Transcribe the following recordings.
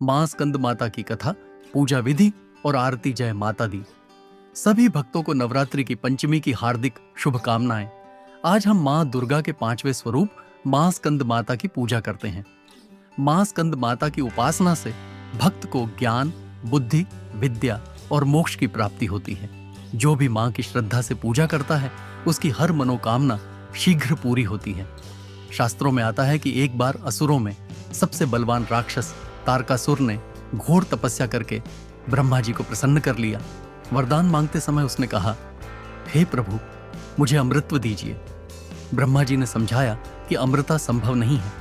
मां स्कंद माता की कथा, पूजा विधि और आरती जय माता दी। सभी भक्तों को नवरात्रि की पंचमी की हार्दिक शुभकामनाएं। आज हम मां दुर्गा के 5वें स्वरूप मां स्कंद माता की पूजा करते हैं। मां स्कंद माता की उपासना से भक्त को ज्ञान, बुद्धि, विद्या और मोक्ष की प्राप्ति होती है। जो भी मां की श्रद्धा से पूजा करता है, उसकी हर मनोकामना शीघ्र पूरी होती है। शास्त्रों में आता है कि एक बार असुरों में सबसे बलवान राक्षस तारकासुर ने घोर तपस्या करके ब्रह्मा जी को प्रसन्न कर लिया। वरदान मांगते समय उसने कहा, हे प्रभु, मुझे अमृतत्व दीजिए। ब्रह्मा जी ने समझाया कि अमृता संभव नहीं है।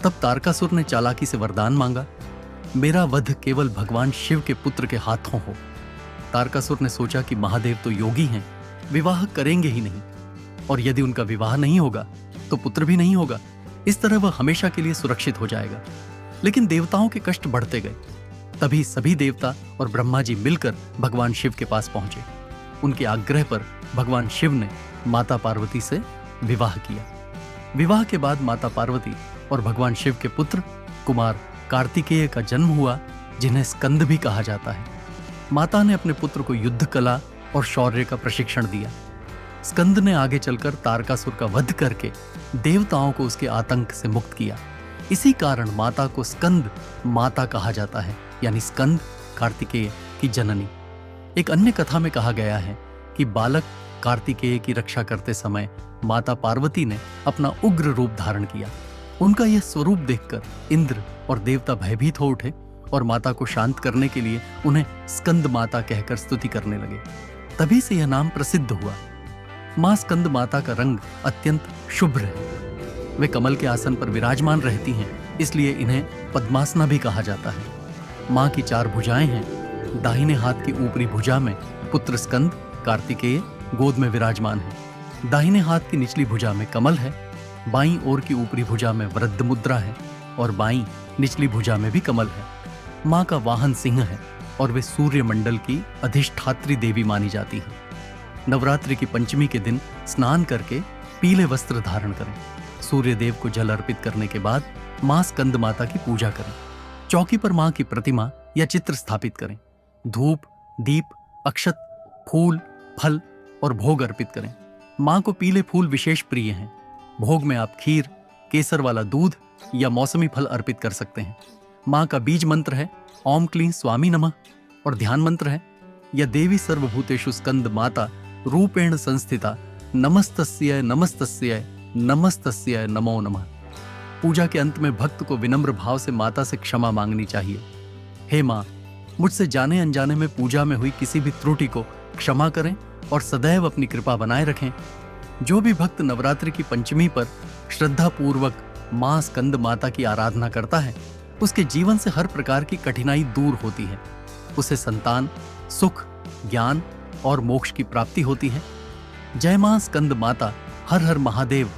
तब तारकासुर ने चालाकी से वरदान मांगा, मेरा वध केवल भगवान शिव के पुत्र के हाथों हो। तारकासुर ने सोचा कि महादेव तो योगी हैं, विवाह करेंगे ही नहीं, और यदि उनका विवाह नहीं होगा तो पुत्र भी नहीं होगा। इस तरह वह हमेशा के लिए सुरक्षित हो जाएगा। लेकिन देवताओं के कष्ट बढ़ते गए। तभी सभी देवता और ब्रह्मा जी मिलकर भगवान शिव के पास पहुंचे। उनके आग्रह पर भगवान शिव ने माता पार्वती से विवाह किया। विवाह के बाद माता पार्वती और भगवान शिव के पुत्र कुमार कार्तिकेय का जन्म हुआ, जिन्हें स्कंद भी कहा जाता है। माता ने अपने पुत्र को युद्ध कला और शौर्य का प्रशिक्षण दिया। स्कंद ने आगे चलकर तारकासुर का वध करके देवताओं को उसके आतंक से मुक्त किया। इसी कारण माता को स्कंद माता कहा जाता है, यानी स्कंद कार्तिकेय की जननी। एक अन्य कथा में कहा गया है कि बालक कार्तिकेय की रक्षा करते समय माता पार्वती ने अपना उग्र रूप धारण किया। उनका यह स्वरूप देखकर इंद्र और देवता भयभीत हो उठे और माता को शांत करने के लिए उन्हें स्कंद माता कहकर स्तुति करने लगे। तभी से यह नाम प्रसिद्ध हुआ। मां स्कंद माता का रंग अत्यंत शुभ्र है। वे कमल के आसन पर विराजमान रहती हैं, इसलिए इन्हें पद्मासना भी कहा जाता है। मां की 4 भुजाएं हैं। दाहिने हाथ की ऊपरी भुजा में पुत्र स्कंद कार्तिकेय गोद में विराजमान है। दाहिने हाथ की निचली भुजा में कमल है। बाईं ओर की ऊपरी भुजा में वृद्ध मुद्रा है और बाईं निचली भुजा में भी कमल है। मां का वाहन सिंह है और वे सूर्य मंडल की अधिष्ठात्री देवी मानी जाती है। नवरात्रि की पंचमी के दिन स्नान करके पीले वस्त्र धारण करें। सूर्य देव को जल अर्पित करने के बाद मां स्कंद माता की पूजा करें। चौकी पर मां की प्रतिमा या चित्र स्थापित करें। धूप, दीप, अक्षत, फूल, फल और भोग अर्पित करें। मां को पीले फूल विशेष प्रिय हैं। भोग में आप खीर, केसर वाला दूध या मौसमी फल अर्पित कर सकते हैं। मां का बीज मंत्र है ओम क्लीं स्वामी नमः और ध्यान मंत्र है या देवी सर्वभूतेषु स्कंद माता रूपेण संस्थिता नमस्तस्यै नमस्तस्यै नमस्तस्यै नमो नमः। पूजा के अंत में भक्त को विनम्र भाव से माता से क्षमा मांगनी चाहिए। हे मां, मुझसे जाने अनजाने में पूजा में हुई किसी भी त्रुटि को क्षमा करें और सदैव अपनी कृपा बनाए रखें। जो भी भक्त नवरात्रि की पंचमी पर श्रद्धा पूर्वक मां स्कंद माता की आराधना करता है, उसके जीवन से हर प्रकार की कठिनाई दूर होती है। उसे संतान, सुख, ज्ञान और मोक्ष की प्राप्ति होती है। जय मां स्कंद माता, हर हर महादेव।